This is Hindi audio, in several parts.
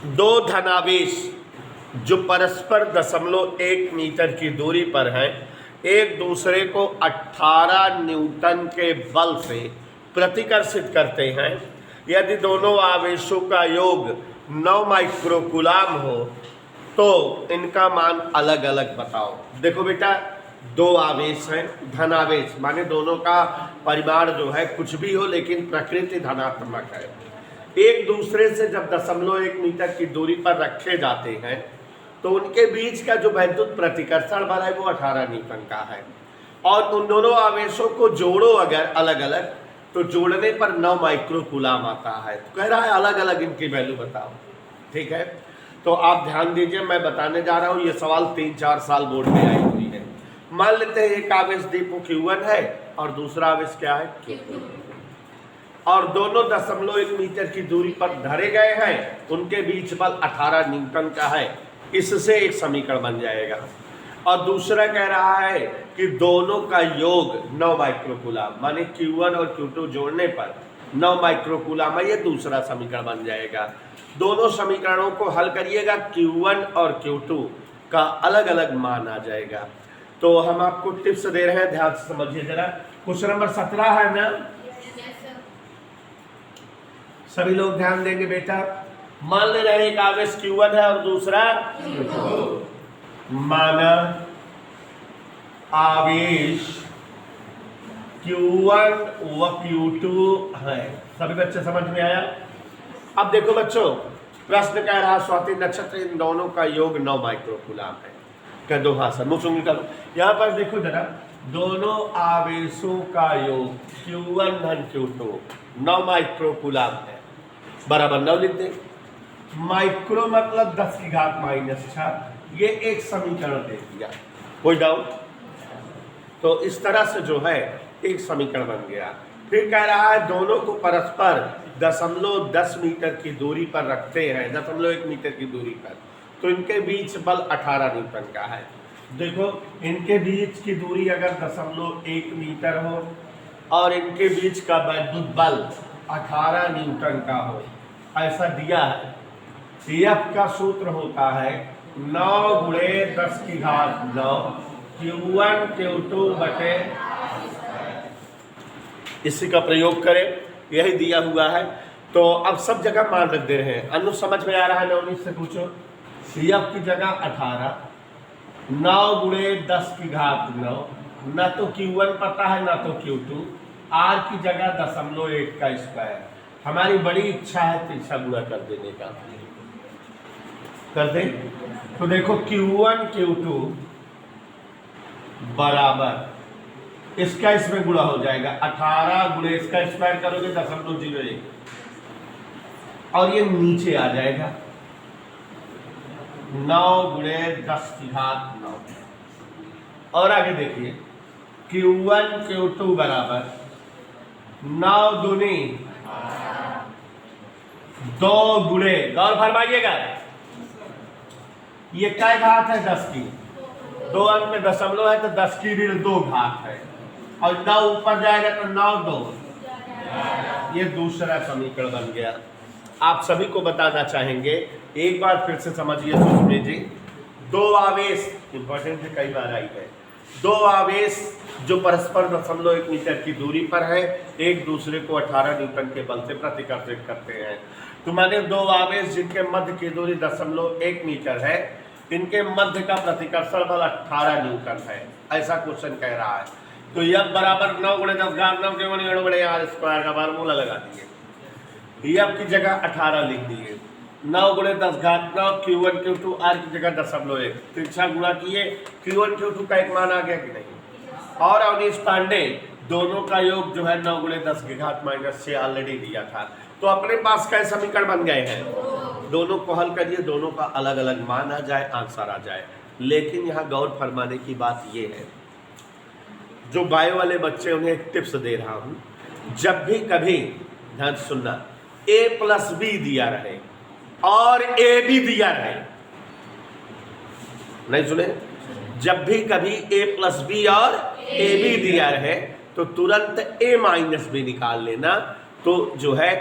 दो धनावेश जो परस्पर 0.1 मीटर की दूरी पर हैं, एक दूसरे को 18 न्यूटन के बल से प्रतिकर्षित करते हैं। यदि दोनों आवेशों का योग 9 माइक्रोकूलाम हो तो इनका मान अलग अलग बताओ। देखो बेटा, दो आवेश हैं, धनावेश माने दोनों का परिमाण जो है कुछ भी हो लेकिन प्रकृति धनात्मक है। एक दूसरे से जब 0.1 मीटर की दूरी पर रखे जाते हैं तो उनके बीच का जो वैद्युत प्रतिकर्षण बल है वो 18 न्यूटन का है। और उन दोनों आवेशों को जोड़ो अगर अलग अलग तो जोड़ने पर 9 माइक्रोकूलाम आता है। तो कह रहा है अलग अलग इनकी वैल्यू बताओ। ठीक है, तो आप ध्यान दीजिए, मैं बताने जा रहा हूँ। ये सवाल 3-4 साल बोर्ड में आई हुई है। मान लेते हैं एक आवेश दीपो Q1 है और दूसरा आवेश क्या है Q2, और दोनों 0.1 मीटर की दूरी पर धरे गए हैं। उनके बीच बल 18 न्यूटन का है। इससे एक समीकरण बन जाएगा। और दूसरा कह रहा है कि दोनों का योग 9 माइक्रोकूलाम माने Q1 और Q2 जोड़ने पर 9 माइक्रोकूलाम है। ये दूसरा समीकरण बन जाएगा। दोनों समीकरणों को हल करिएगा, Q1 और Q2 का अलग अलग मान आ जाएगा। तो हम आपको टिप्स दे रहे हैं, ध्यान से समझिए जरा। क्वेश्चन नंबर 17 है ना? सभी लोग ध्यान देंगे बेटा। मान ले रहे एक आवेश Q1 है और दूसरा Q2। माना आवेश Q1 व Q2 है। सभी बच्चे समझ में आया? अब देखो बच्चों, प्रश्न कह रहा स्वाति नक्षत्र इन दोनों का योग 9 माइक्रोकूलाम है। कह दो हाँ सर, मुझे करो। यहाँ पर देखो जरा, दोनों आवेशों का योग Q1 धन Q2 9 माइक्रोकूलाम है। बराबर 9 लिख दे। माइक्रो मतलब 10⁻⁻⁶। ये एक समीकरण दे दिया। कोई डाउट? तो इस तरह से जो है एक समीकरण बन गया। फिर कह रहा है दोनों को परस्पर 0.10 मीटर की दूरी पर रखते हैं, 0.1 मीटर की दूरी पर, तो इनके बीच बल 18 न्यूटन का है। देखो, इनके बीच की दूरी अगर 0.1 मीटर हो और इनके बीच का वैद्युत बल 18 न्यूटन का हो, ऐसा दिया है। F का सूत्र होता है 9 × 10⁹ Q1 Q2 बटे। इसी का प्रयोग करें, यही दिया हुआ है। तो अब सब जगह मान रख दे रहे हैं। अनु समझ में आ रहा है? 19 से पूछो। F की जगह 18, 9 × 10⁹, न तो Q1 पता है ना तो Q2, R की जगह 0.1 का स्क्वायर। हमारी बड़ी इच्छा है तीसरा गुणा कर देने का, कर दे। तो देखो Q1 Q2 बराबर इसका इसमें गुणा हो जाएगा 18 × इसका स्क्वायर करोगे 0.01 और ये नीचे आ जाएगा 9 × 10⁹। और आगे देखिए Q1 Q2 बराबर 9 दूनी 2 गुणे, गौर फरमाइएगा, ये क्या घात है 10 की, 2 अंक में दशमलव है तो 10 की ऋण 2 घात है, और 9 ऊपर जाएगा तो 9 2। ये दूसरा समीकरण बन गया। आप सभी को बताना चाहेंगे, एक बार फिर से समझिए, सोच लीजिए। दो आवेश, इंपॉर्टेंट है, कई बार आई है। दो आवेश जो परस्पर 0.1 मीटर की दूरी पर है, एक दूसरे को 18 न्यूटन के बल से प्रतिकर्षित करते हैं। तो माने दो आवेश जिनके मध्य की दूरी 0.1 मीटर है, इनके मध्य का प्रतिकर्षण बल 18 न्यूटन है। ऐसा क्वेश्चन कह रहा है। तो F बराबर 9 × 10⁻9 के 1 × R स्क्वायर का वर्गमूल लगा दिए। F की जगह 18 लिख दिए, 9 × 10⁻9 Q1 Q2 R की जगह 0.1, तिरछा गुणा किए, Q1 Q2 का एक मान आ गया कि नहीं। और अवनीश पांडे दोनों का योग जो है 9 × 10⁻⁻6 ऑलरेडी दिया था। तो अपने पास का समीकरण बन गए हैं। दोनों को हल करिए, दोनों का अलग अलग मान आ जाए, आंसर आ जाए। लेकिन यहाँ गौर फरमाने की बात ये है, जो बायो वाले बच्चे उन्हें एक टिप्स दे रहा हूँ। जब भी कभी, ध्यान सुनना, A+B दिया रहे और AB दिया रहे, नहीं सुने? जब भी कभी A+B और AB दिया रहे तो तुरंत A - B निकाल लेना। तो जो है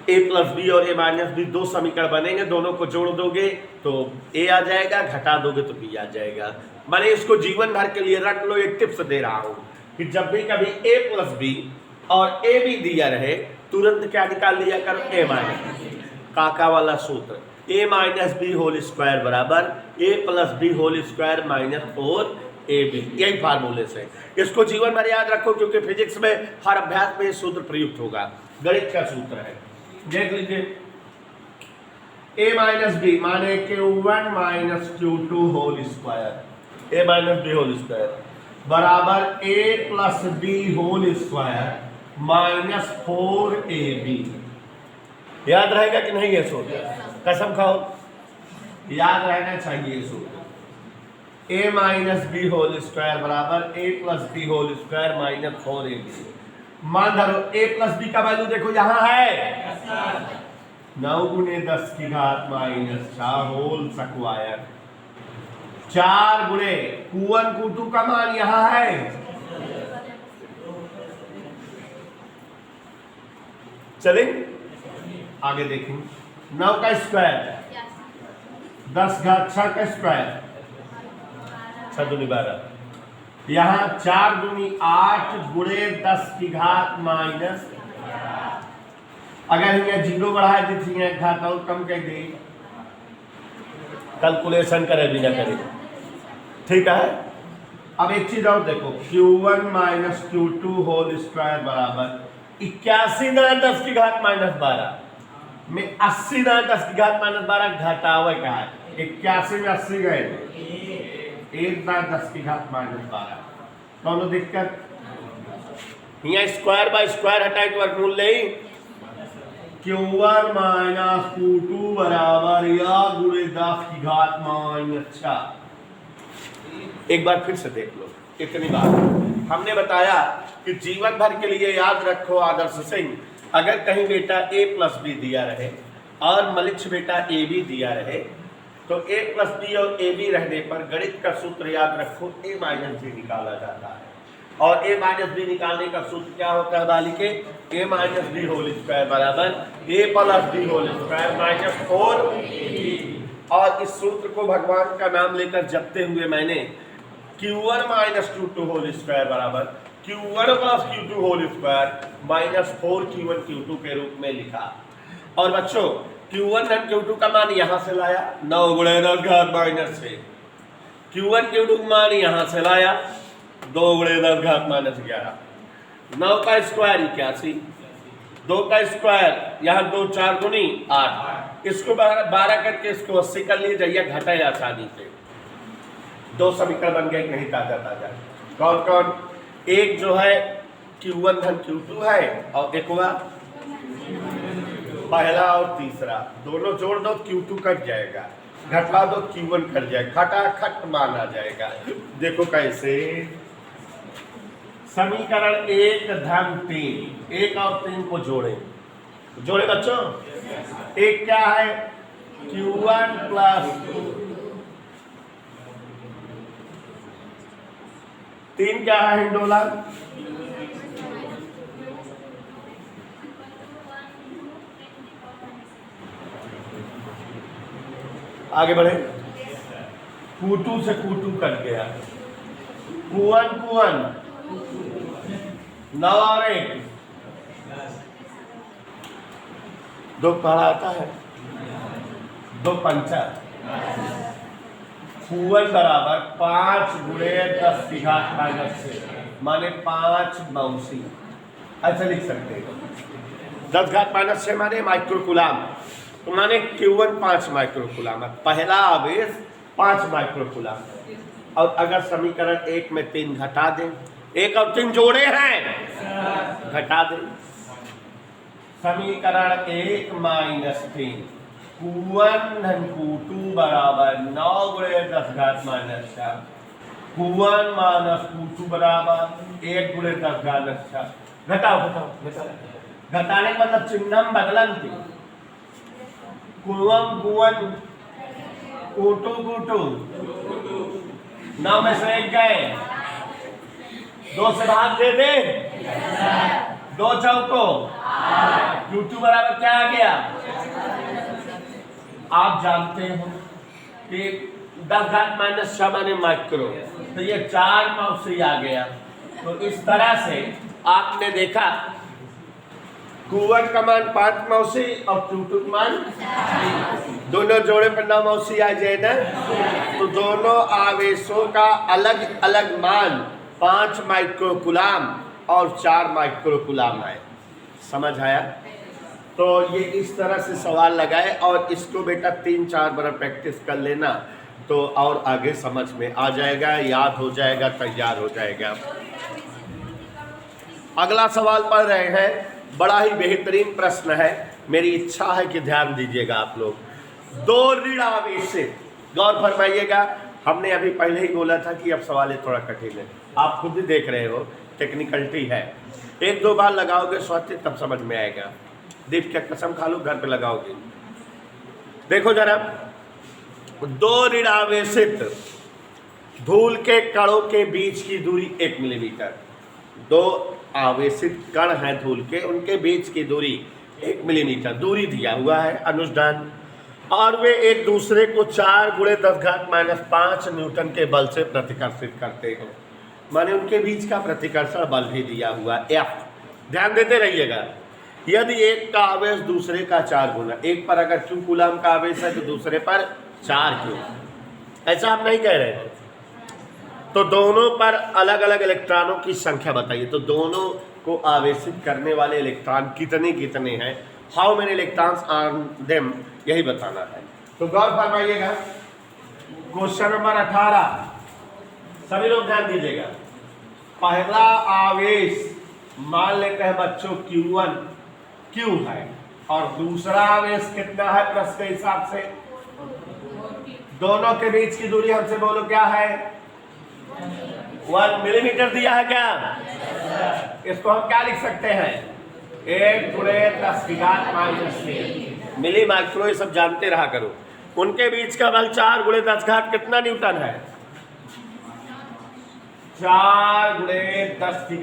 ए प्लस बी और ए माइनस बी दो समीकरण बनेंगे, दोनों को जोड़ दोगे तो ए आ जाएगा, घटा दोगे तो बी आ जाएगा। मैंने इसको जीवन भर के लिए रख लो, एक टिप्स दे रहा हूं कि जब भी कभी ए प्लस बी और ए बी दिया रहे तुरंत क्या निकाल लिया करो, ए माइनस। काका वाला सूत्र, A minus B whole square बराबर A plus B whole square minus 4ab, यही फार्मूले से। इसको जीवन भर याद रखो क्योंकि फिजिक्स में हर अभ्यास में ये सूत्र प्रयुक्त होगा, गणित का सूत्र है। देख लीजिए, a माइनस बी माने Q1 minus Q2 whole square, a minus B whole square बराबर a plus B whole square minus 4ab। याद रहेगा कि नहीं ये सूत्र? कसम खाओ, याद रहना चाहिए ये सूत्र। a minus B whole square बराबर a plus B whole square minus 4ab। मान धरो a प्लस बी का वैल्यू देखो यहां है 9 गुणे 10 की घात माइनस 4 होल स्क्वायर, 4 गुणे Q1 Q2 का मान यहां है, चले आगे देखें। 9 का स्क्वायर 10 घात 6 का स्क्वायर 6 दूनी 12, यहां 4 दूनी 8 गुणे 10 की घात माइनस, अगर यहाँ 0 बढ़ाए देती है घात और कम कर दे, कैलकुलेशन करे भी ना करे, ठीक है। अब एक चीज और देखो, Q1 minus Q2 whole square बराबर 81 ना 10 की घात माइनस 12 में 80 ना 10 की घात माइनस 12 घटावे का है, 81 में 80 गए, 1 ना 10 की घात माइनस 12, दोनों दिक्कत। यहाँ स्क्वायर बाय स्क्वायर हटाए तो वर्गमूल ले Q1 माइनस Q2 बराबर या गुणे 10 की घात माइनस 6। एक बार फिर से देख लो, इतनी बार हमने बताया कि जीवन भर के लिए याद रखो आदर्श सिंह, अगर कहीं बेटा a प्लस बी दिया रहे और मलिक्ष बेटा ए बी दिया रहे तो a प्लस बी और ए बी रहने पर गणित का सूत्र याद रखो, a माइनस बी निकाला जाता है। और a माइनस बी निकालने का सूत्र क्या होता है बालिके? a minus B whole square बराबर a plus B whole square minus 4। और इस सूत्र को भगवान का नाम लेकर जपते हुए मैंने Q1 minus Q2 whole square बराबर Q1 plus Q2 whole square minus 4 Q1 Q2 के रूप में लिखा। और बच्चों Q1 धन Q2 का मान यहां से लाया 9 गुणे 10 घात माइनस 6, Q1 Q2 का मान यहां से लाया 2 गुणे 10 घात माइनस 11, 9 का स्क्वायर 81, 2 का स्क्वायर यहाँ 2 4 गुनी 8, इसको 12 करके इसको 80 कर लिए जाइए, घटाए आसानी से। 2 समीकरण बन गए, नहीं ताजा ताजा। कौन कौन? एक जो है Q1 धन Q2 है और एक हुआ पहला और तीसरा, दोनों जोड़ दो Q2 कट जाएगा, घटा दो Q1 कट जाएगा, खटाखट मान आ जाएगा। देखो कैसे, समीकरण 1 धन 3, 1 और 3 को जोड़े बच्चों। एक क्या है Q1 प्लस 3 क्या है हिंडोला, आगे बढ़े। Q2 से Q2 कट गया, Q1 9 और 1 2 पढ़ा आता है, 2 पंचा, Q1 बराबर 5 गुणे 10 की घात माइनस 6 माने 5 मौसी, ऐसा लिख सकते हैं। 10 घात माइनस 6 माने माइक्रोकुलाम, तो माने Q1 5 माइक्रोकुलाम, पहला आवेश 5 माइक्रोकुलाम। और अगर समीकरण 1 में 3 घटा दें, 1 और 3 जोड़े हैं, घटा दें। समीकरण 1 माइनस 3 Q1 धन Q2 बराबर 9 गुणे 10 घात माइनस 4, Q1 माइनस Q2 बराबर 1 गुणे 10 घात माइनस 4। घटाओ, घटाने का मतलब चिन्ह बदलन थी, Q1 Q2 9 में से 1 गए, 2 से भाग दे दे, 2 चौको Q2 बराबर क्या आ गया? आप जानते हो कि 10⁻⁻6 माने माइक्रो, तो ये 4 मौसी आ गया। तो इस तरह से आपने देखा Q1 का मान 5 मौसी और Q2 का मान दोनों जोड़े पर 9 मौसी आ जाए ना। तो दोनों आवेशों का अलग अलग मान 5 माइक्रोकुलाम और 4 माइक्रोकुलाम है। समझ आया? तो ये इस तरह से सवाल लगाए और इसको बेटा 3-4 बार प्रैक्टिस कर लेना तो और आगे समझ में आ जाएगा, याद हो जाएगा, तैयार हो जाएगा। अगला सवाल पढ़ रहे हैं, बड़ा ही बेहतरीन प्रश्न है, मेरी इच्छा है कि ध्यान दीजिएगा आप लोग। 2 ऋण आवेशित, गौर फरमाइएगा। हमने अभी पहले ही बोला था कि अब सवाल थोड़ा कठिन है, आप खुद ही देख रहे हो, टेक्निकलिटी है। 1-2 बार लगाओगे स्वाति तब समझ में आएगा। दीप क्या कसम खा लो, घर पे लगाओगे। देखो जरा, 2 ऋण आवेशित धूल के कणों के बीच की दूरी 1 मिलीमीटर। 2 आवेशित कण हैं धूल के, उनके बीच की दूरी 1 मिलीमीटर दूरी दिया हुआ है अनुष्ठान, और वे एक दूसरे को 4 × 10⁻⁵ न्यूटन के बल से प्रतिकर्षित करते हैं। माने उनके बीच का प्रतिकर्षण बल भी दिया हुआ F। ध्यान देते रहिएगा। यदि एक का आवेश दूसरे का 4 गुना, एक पर अगर Q कूलाम का आवेश है तो दूसरे पर 4 Q, ऐसा हम नहीं कह रहे हैं। तो दोनों पर अलग अलग इलेक्ट्रॉनों की संख्या बताइए। तो दोनों को आवेशित करने वाले इलेक्ट्रॉन कितने कितने हैं, how many electrons on them, यही बताना है। तो गौर फरमाइएगा, क्वेश्चन नंबर 18, सभी लोग ध्यान दीजिएगा। पहला आवेश मान लेते हैं बच्चों Q1 Q है, और दूसरा आवेश कितना है प्रश्न के हिसाब से? दोनों के बीच की दूरी हमसे बोलो क्या है? 1 मिलीमीटर दिया है क्या? इसको हम क्या लिख सकते हैं? 1 × 10⁻³ मिली माइक्रो, ये सब जानते रहा करो। उनके बीच का बल 4 × 10⁻³ कितना न्यूटन है? 4 × 10⁻⁵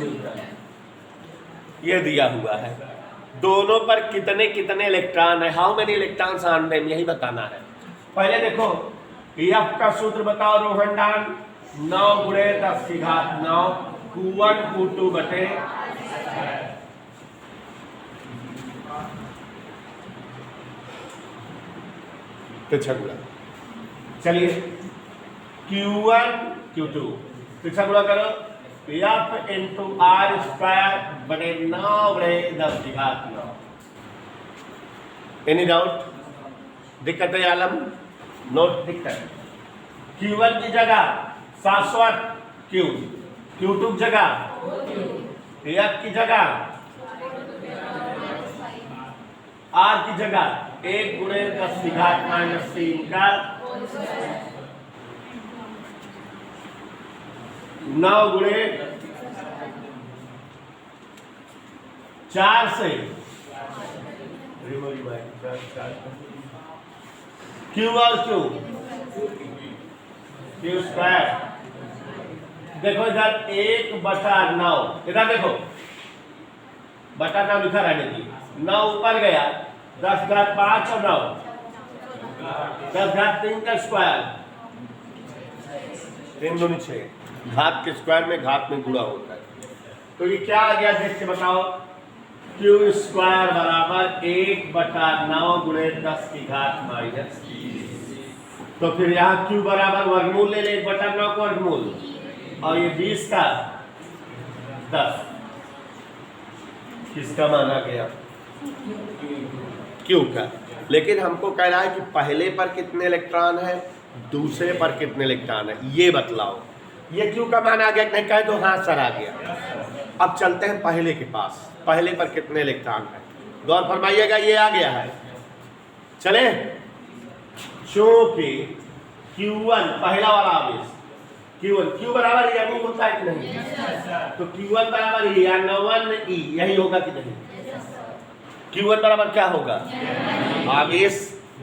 न्यूटन, ये दिया हुआ है। दोनों पर कितने कितने इलेक्ट्रॉन है, how many electrons on them, यही बताना है। पहले देखो F का सूत्र बताओ रोहनदान, 9 × 10⁹ Q1 Q2 बटे पीछा गुणा। चलिए Q1 Q2 पीछा गुणा करो, F × R² बटे 9 × 10⁹। Any doubt? दिक्कत है आलम? नोट दिक्कत। Q1 की जगह शाश्वत Q, Q2 की जगह F की जगह R की जगह 1 × 10⁻³ का 9 × 4 से Q और Q Q²। देखो इधर 1/9, इधर देखो बटा 9 लिखा रहने दी, 9 ऊपर गया, 10⁻⁵ और 9, 10⁻³ का स्क्वायर, 3 दूनी 6, घात के स्क्वायर में घात में गुणा होता है। तो ये क्या आ गया देख के बताओ? Q² बराबर 1/9 × 10⁻⁻²। तो फिर यहाँ Q बराबर वर्गमूल ले ले, 1/9 को वर्गमूल, और ये 20 का 10, किसका माना गया? Q का। लेकिन हमको कह रहा है कि पहले पर कितने इलेक्ट्रॉन है, दूसरे पर कितने इलेक्ट्रॉन है, ये बतलाओ। ये Q का मान आ गया? नहीं कहे तो हाँ सर आ गया। अब चलते हैं पहले के पास, पहले पर कितने इलेक्ट्रॉन है, गौर फरमाइएगा। ये आ गया है, चले। चूंकि Q1 पहला वाला आवेश Q1, Q बराबर यानी होता है कि नहीं? तो Q1 बराबर N1E, यही होगा कि नहीं? Q1 बराबर क्या होगा? आवेश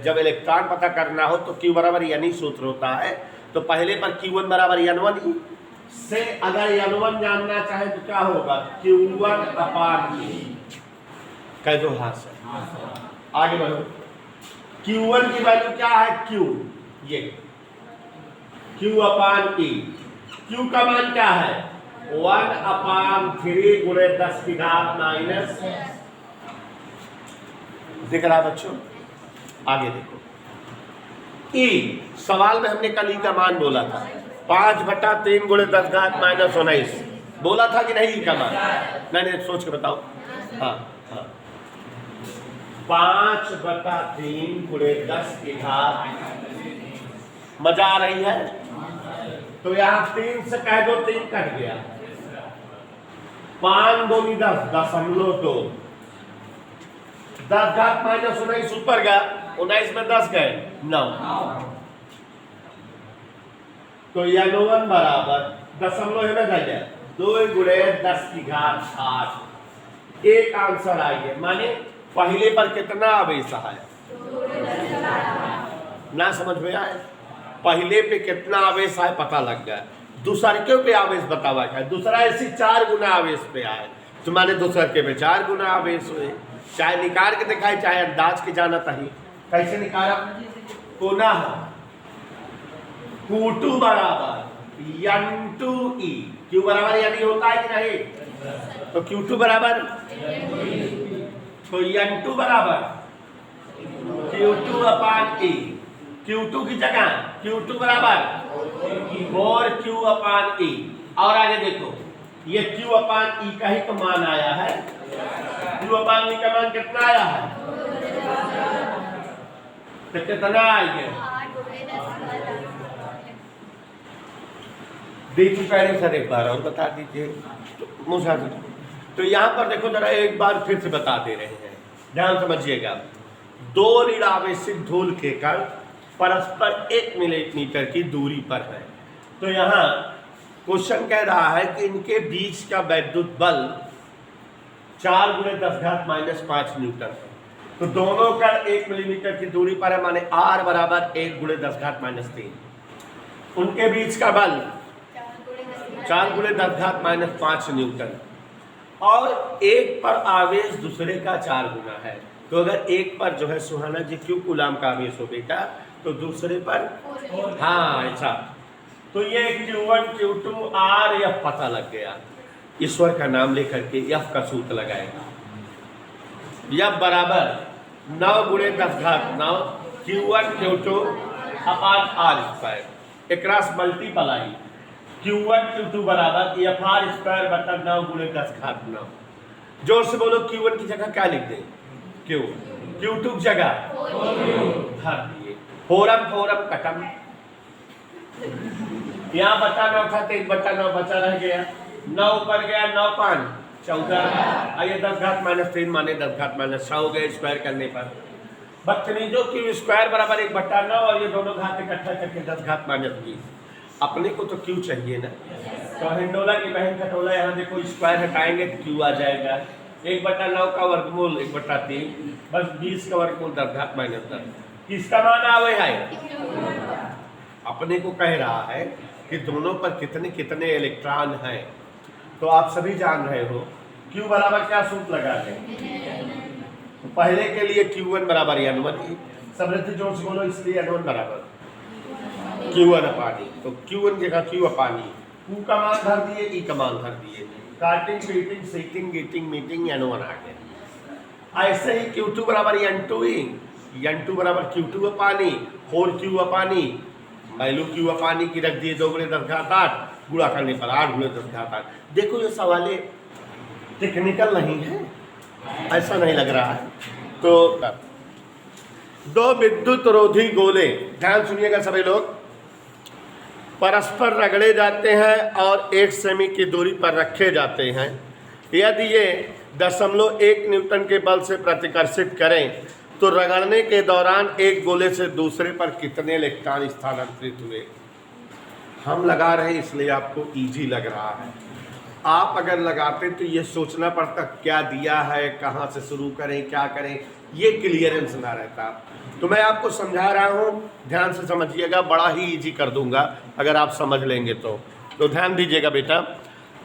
जब इलेक्ट्रॉन पता करना हो तो Q बराबर यानी सूत्र होता है। तो पहले पर Q1 बराबर N1E, से अगर N1 जानना चाहे तो क्या होगा, Q1 अपान E। कह दो हाँ सर, आगे बढ़ो। Q1 की वैल्यू क्या है, Q, ये Q अपान E। Q का मान क्या है, 1 अपान 3 गुणे 10 की घात माइनस, दिख रहा है बच्चों। आगे देखो, E सवाल में हमने कल E का मान बोला था 5/3 गुणे 10 घात माइनस 19, बोला था कि नहीं E का मान? नहीं सोच के बताओ। हाँ हाँ, 5/3 गुणे 10 की घात, मजा आ रही है? तो यहाँ 3 से कह दो, 3 कट गया, 5 दूनी 10, 10.2, 10 घात माइनस 19 ऊपर गया, 19 में 10 गए 9, तो N1 बराबर दशमलव में गया 2 गुणे 10 की घात 8। एक आंसर आइए, माने पहले पर कितना आवेश है, ना समझ में आए? पहले पे कितना आवेश आए पता लग गया, दूसरे के पे आवेश बतावा है, दूसरा ऐसी 4 गुना आवेश पे आए, तो माने दूसरे के पे 4 गुना आवेश हुए। चाहे निकाल के दिखाए, चाहे अंदाज के जाना चाहिए। कैसे निकाला, पुनः Q2 बराबर N2E, Q बराबर यानी होता है कि नहीं, तो Q2 बराबर, तो N2 बराबर Q2 अपान E, Q2 की जगह Q2 बराबर 4Q अपान E। और आगे देखो, ये Q अपान E का ही तो मान आया है, Q अपान E का मान कितना आया है, तो कितना आएगा, दे चुका है सर, एक बार और बता दीजिए मुझे। तो यहाँ पर देखो जरा, एक बार फिर से बता दे रहे हैं, ध्यान समझिएगा। 2 ऋण आवेशित धूल के कण परस्पर 1 मिलीमीटर की दूरी पर है। तो यहाँ क्वेश्चन कह रहा है कि इनके बीच का वैद्युत बल 4 गुणे 10 घात माइनस 5 न्यूटन है। तो दोनों कण 1 मिलीमीटर की दूरी पर है, माने R बराबर 1 गुणे 10 घात माइनस 3। उनके बीच का बल 4 गुणे 10 घात माइनस 5 न्यूटन, और एक पर आवेश दूसरे का 4 गुना है। तो अगर एक पर जो है सुहाना जी क्यों कूलाम का आवेश हो बेटा, तो दूसरे पर, हाँ ऐसा। तो ये Q1 Q2 R F पता लग गया, ईश्वर का नाम लेकर के F का सूत्र लगाएगा। F बराबर 9 गुणे 10 घात 9 Q1 Q2 अपान R स्क्वायर, एक मल्टीप्लाई Q1 Q2 बराबर FR स्क्वायर बटा 9 गुणे 10 घात 9। जोर से बोलो, Q1 की जगह क्या लिख दें, Q, Q2 की जगह धर दिए, फोरम कटम। यहाँ बचा 9 था, 1 बचा 9 बचा रह गया, 9 ऊपर गया, 9 5 14, आइए 10 घात माइनस 3 माने 10 घात माइनस 6 हो गए स्क्वायर करने पर। बदतमीजों Q स्क्वायर बराबर 1 बटा 9, और ये दोनों घात इकट्ठा करके 10 घात माइनस 20। अपने को तो Q चाहिए ना, तो हिंडोला की बहन खटोला, यहाँ देखो स्क्वायर हटाएंगे तो Q आ जाएगा, 1 बटा 9 का वर्गमूल 1 बटा 3, बस 20 का वर्गमूल 10 घात माइनस 10। किसका मान आवे है, अपने को कह रहा है कि दोनों पर कितने कितने इलेक्ट्रॉन हैं। तो आप सभी जान रहे हो Q बराबर क्या सूत्र लगा दें, तो पहले के लिए Q1 बराबर N1, समृद्धि जोर से बोलो, इसलिए N1 बराबर Q1 अपानी, तो Q1 जगह Q अपानी, Q का मान धर दिए, E का मान धर दिए, काटिंग पीटिंग सीटिंग गीटिंग मीटिंग N1 आ गया। ऐसे ही Q2 बराबर N2E, N2 बराबर Q2 अपानी 4Q अपानी, वैल्यू Q अपानी की रख दिए 2 गुणे 10 घात 8, गुणा करने पर 8 गुणे 10 घात 8। देखो ये सवाले टेक्निकल नहीं है, ऐसा नहीं लग रहा है। तो 2 विद्युत रोधी गोले, ध्यान सुनिएगा सभी लोग, परस्पर रगड़े जाते हैं और 1 सेमी की दूरी पर रखे जाते हैं। यदि ये 0.1 न्यूटन के बल से प्रतिकर्षित करें तो रगड़ने के दौरान एक गोले से दूसरे पर कितने इलेक्ट्रॉन स्थानांतरित हुए। हम लगा रहे हैं इसलिए आपको इजी लग रहा है, आप अगर लगाते तो ये सोचना पड़ता क्या दिया है, कहाँ से शुरू करें, क्या करें, ये क्लियरेंस ना रहता। तो मैं आपको समझा रहा हूँ, ध्यान से समझिएगा, बड़ा ही इजी कर दूंगा अगर आप समझ लेंगे तो। तो ध्यान दीजिएगा बेटा,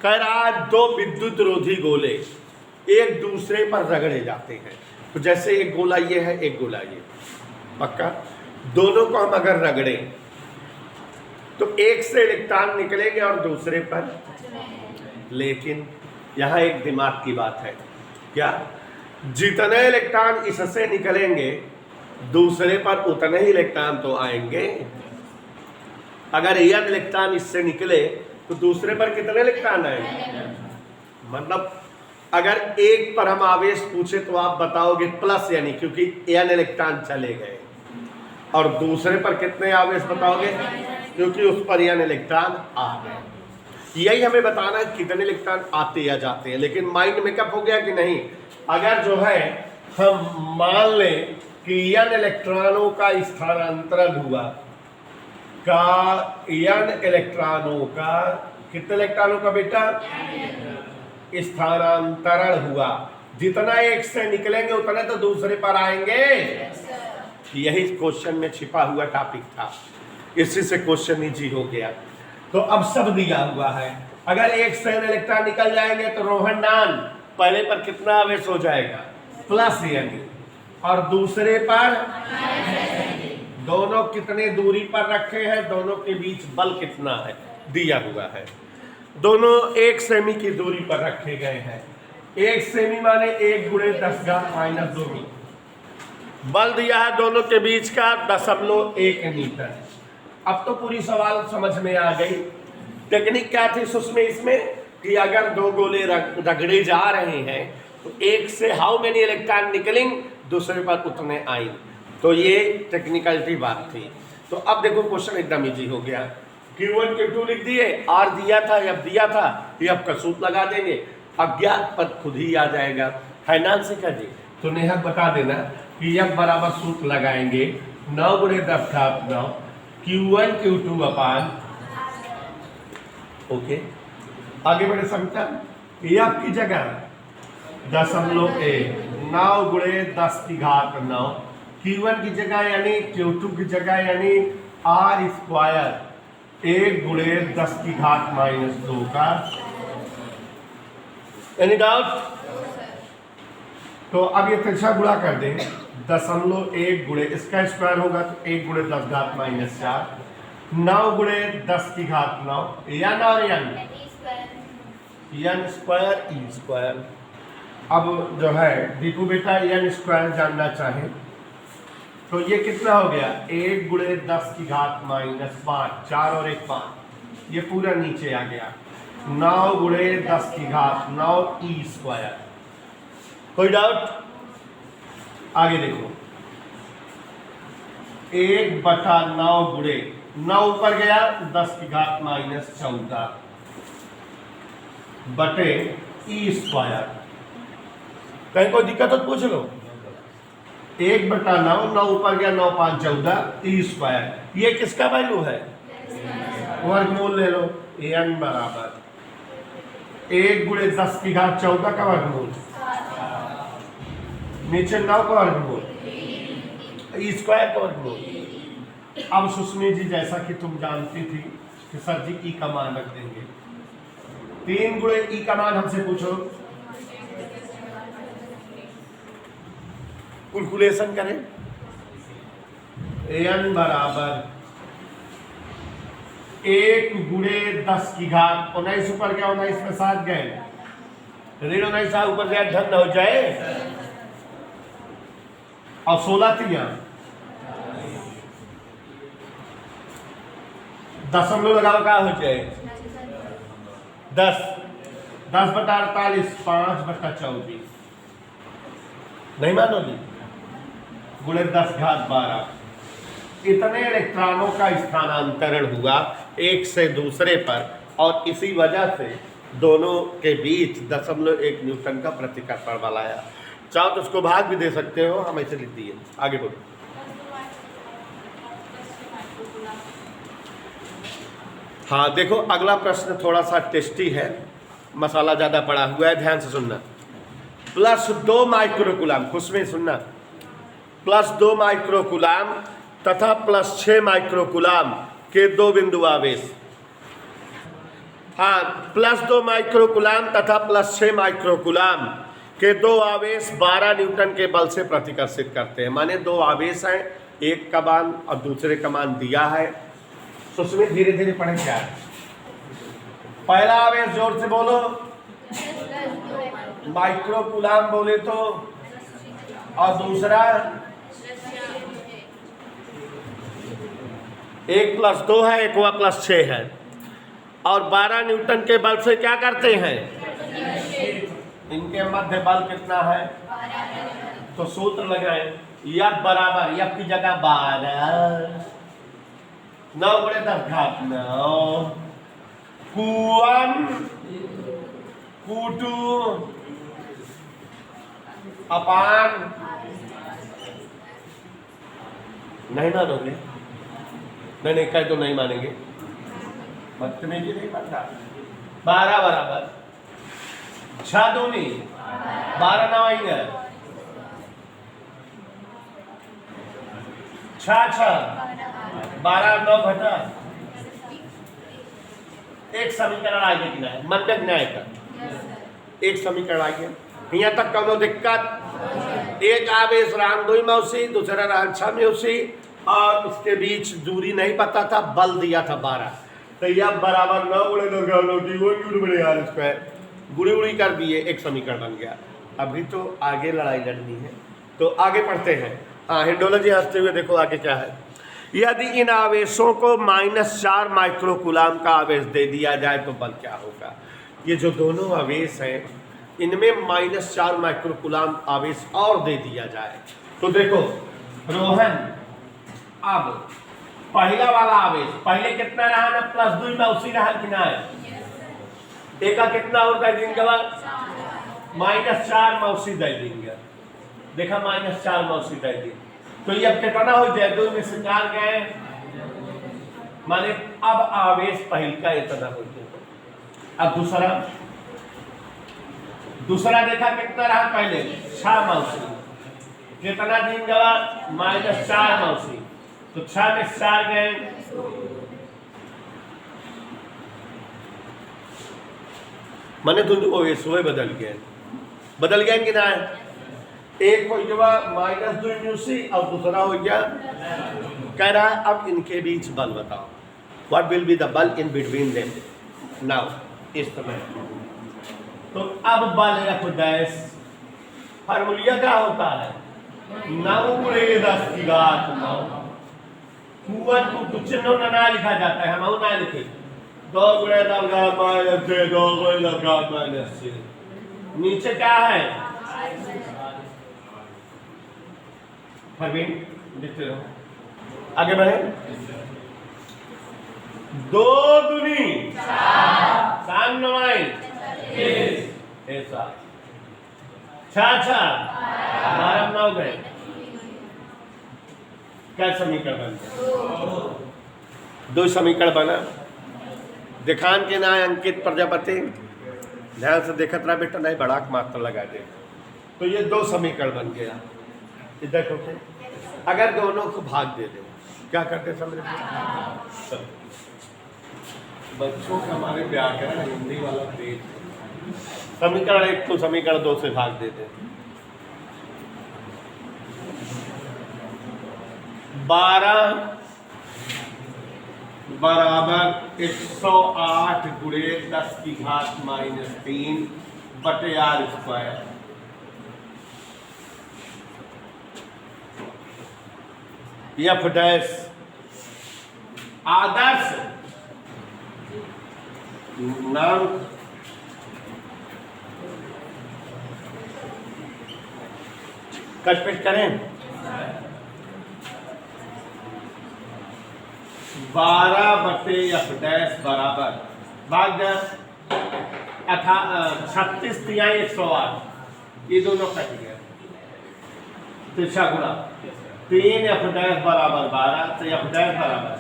कह रहा दो विद्युत रोधी गोले एक दूसरे पर रगड़े जाते हैं। तो जैसे एक गोला ये है, एक गोला ये, पक्का दोनों को हम अगर रगड़े तो एक से इलेक्ट्रॉन निकलेंगे और दूसरे पर, लेकिन यहाँ एक दिमाग की बात है, क्या जितने इलेक्ट्रॉन इससे निकलेंगे दूसरे पर उतने ही इलेक्ट्रॉन तो आएंगे। अगर n इलेक्ट्रॉन इससे निकले तो दूसरे पर कितने इलेक्ट्रॉन आएंगे? मतलब अगर एक पर हम आवेश पूछे तो आप बताओगे प्लस, यानी क्योंकि n इलेक्ट्रॉन चले गए, और दूसरे पर कितने आवेश बताओगे, क्योंकि उस पर n इलेक्ट्रॉन आ गए। यही हमें बताना है कितने इलेक्ट्रॉन आते या जाते हैं। लेकिन माइंड मेकअप हो गया कि नहीं? अगर जो है हम मान लें कि n इलेक्ट्रॉनों का स्थानांतरण हुआ, का n इलेक्ट्रॉनों का, कितने इलेक्ट्रॉनों का बेटा स्थानांतरण हुआ, जितना एक से निकलेंगे उतने तो दूसरे पर आएंगे। यही क्वेश्चन में छिपा हुआ टॉपिक था, इसी से क्वेश्चन इजी हो गया। तो अब सब दिया हुआ है, अगर एक से इलेक्ट्रॉन निकल जाएंगे तो रोहन डान पहले पर कितना आवेश हो जाएगा, प्लस यानी, और दूसरे पर दोनों कितने दूरी पर रखे हैं, दोनों के बीच बल कितना है दिया हुआ है। दोनों 1 सेमी की दूरी पर रखे गए हैं। 1 सेमी माने 1 गुणे 10⁻²। बल दिया है दोनों के बीच का 0.1 मीटर। अब तो पूरी सवाल समझ में आ गई। टेक्निक क्या थी उसमें, इसमें कि अगर दो गोले रगड़े जा रहे हैं तो एक से हाउ मेनी इलेक्ट्रॉन निकलिंग, दूसरे पर उतने आएंगे। तो ये टेक्निकलिटी बात थी। तो अब देखो क्वेश्चन एकदम इजी हो गया। Q1 Q2 लिख दिए, R दिया था, F दिया था, F का सूत्र लगा देंगे, अज्ञात पद खुद ही आ जाएगा, है ना शिखा जी? तो नेहा बता देना कि F बराबर सूत्र लगाएंगे 9 गुणे 10⁹ Q1 Q2 अपान, ओके आगे बढ़े समझा। F की जगह 0.1, 9 गुणे 10⁹, Q1 की जगह यानी Q2 की जगह यानी R स्क्वायर 1 गुणे 10⁻² का। Any doubt? तो अब ये तिरछा गुणा कर दें, 0.1 गुणे, इसका स्क्वायर होगा तो 1 गुणे 10⁻⁴, 9 गुणे 10⁹, n और n स्क्वायर ई स्क्वायर। अब जो है दीपू बेटा n स्क्वायर जानना चाहे तो ये कितना हो गया, 1 गुणे 10⁻⁵, 4 और 1 5, ये पूरा नीचे आ गया, 9 गुणे 10⁹ ई स्क्वायर। कोई डाउट? आगे देखो, 1/9 गुणे 9 ऊपर गया 10⁻⁴ बटे ई स्क्वायर। कहीं कोई दिक्कत हो तो पूछ लो। 1/9, 9 ऊपर गया 9 5 14 ई स्क्वायर। ये किसका वैल्यू है? वर्गमूल ले लो। n बराबर 1 गुणे 10⁴ का वर्गमूल, नीचे 9 का वर्गमूल, ई स्क्वायर का वर्गमूल। अब सुष्मी जी जैसा कि तुम जानती थी कि सर जी ई का मान रख देंगे, 3 गुणे ई का मान हमसे पूछो, कैलकुलेशन करें। n बराबर 1 गुणे 10⁻, 19 ऊपर गया 19 में 7 गए, ऋण 19 ऊपर गया धन हो जाए, और 16 3 दशमलव लगाओ क्या हो जाए 10, 10/48, 5/24। नहीं मानोगी? गुणे 10⁻12। इतने इलेक्ट्रॉनों का स्थानांतरण हुआ एक से दूसरे पर, और इसी वजह से दोनों के बीच 0.1 न्यूटन का प्रतिकर्षण बल आया। चाहो तो उसको भाग भी दे सकते हो, हम ऐसे लिख दिए। आगे बोलो। हाँ देखो, अगला प्रश्न थोड़ा सा टेस्टी है, मसाला ज़्यादा पड़ा हुआ है, ध्यान से सुनना। +2 माइक्रोकूलम, खुश में सुनना, +2 माइक्रोकूलम तथा +6 माइक्रोकूलम के 2 बिंदु आवेश हाँ, +2 माइक्रोकुलाम तथा +6 माइक्रोकुलाम के दो आवेश 12 न्यूटन के बल से प्रतिकर्षित करते हैं। माने दो आवेश हैं, एक का मान और दूसरे का मान दिया है। तो उसमें धीरे धीरे पढ़े क्या है। पहला आवेश जोर से बोलो, माइक्रोकुलाम बोले तो, और दूसरा 1 + 2 है, एक हुआ +6 है, और 12 न्यूटन के बल से क्या करते हैं, इनके मध्य बल कितना है, तो सूत्र लगाएं, F बराबर, F की जगह 12, 9 × 10⁻9, Q1 Q2 अपान, नहीं मानोगे, नहीं कह तो नहीं मानेंगे, बदतमीजी नहीं बनता। 12 बराबर 6 दूनी 12 9 आएंगे, 6 12 9 घटा, एक समीकरण आ गया कि नहीं, मन में न्याय का एक समीकरण आ गया। यहाँ तक कौनो दिक्कत, एक आवेश राम 2 मौसी, दूसरा राम 6 मौसी, और उसके बीच दूरी नहीं पता था, बल दिया था 12, तो यह बराबर 9 × 10⁻² गुड़ी उड़ी कर दिए, एक समीकरण बन गया। अभी तो आगे लड़ाई लड़नी है, तो आगे पढ़ते हैं। हाँ, हेडोलॉजी हंसते हुए देखो आगे क्या है। यदि इन आवेशों को -4 माइक्रोकुलाम का आवेश दे दिया जाए तो बल क्या होगा। ये जो दोनों आवेश हैं, इनमें -4 माइक्रोकुलाम आवेश और दे दिया जाए तो देखो रोहन, अब पहला वाला आवेश पहले कितना रहा ना, +2 में उसी रहा कि ना है, एक का कितना और दे देंगे, -4 मौसी दे देंगे, देखा -4 मौसी दे दी, तो ये अब कितना हो जाए, 2 में से 4 गए, माने अब आवेश पहल का इतना हो गया। अब दूसरा देखा कितना रहा, पहले 6 मौसी, कितना दिन गवा, -4 मौसी, तो 6 में 4 गए, माने दोनों आवेश बदल गए कि ना, एक हो गया -2 म्यूसी और दूसरा हो गया, कह रहा है अब इनके बीच बल बताओ, व्हाट विल बी द बल इन बिटवीन देम नाउ, इस समय। तो अब बल F' फार्मूलिया क्या होता है, 9 × 10⁻9, Q1 को चिन्ह ना लिखा जाता है, हम ना लिखे, 2 × 10⁻6, 2 × 10⁻6, नीचे क्या है, परवीन लिखते रहो, आगे बढ़े, 2 दूनी 3 9 ऐसा, 6 12 9 गए, क्या समीकरण बन, 2 समीकरण बना। दिखान के ना अंकित प्रजापति, ध्यान से देखत रहा बेटा, नहीं बड़ा मात्रा लगा दे, तो ये 2 समीकरण बन गया। इधर देखो, अगर दोनों को भाग दे दे, क्या करते समझ, बच्चों का हमारे व्याकरण हिंदी वाला तेज, समीकरण 1 को समीकरण 2 से भाग देते, 12 बराबर 108 × 10⁻³ बटे r²। F' आदर्श नाम कटपिट करें, 12 बटे F' बराबर भाग 36 × 108, ये दोनों कट गया, तिरछा गुणा 3 F' बराबर 12, तो F' बराबर,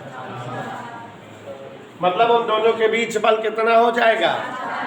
मतलब उन दोनों के बीच बल कितना हो जाएगा,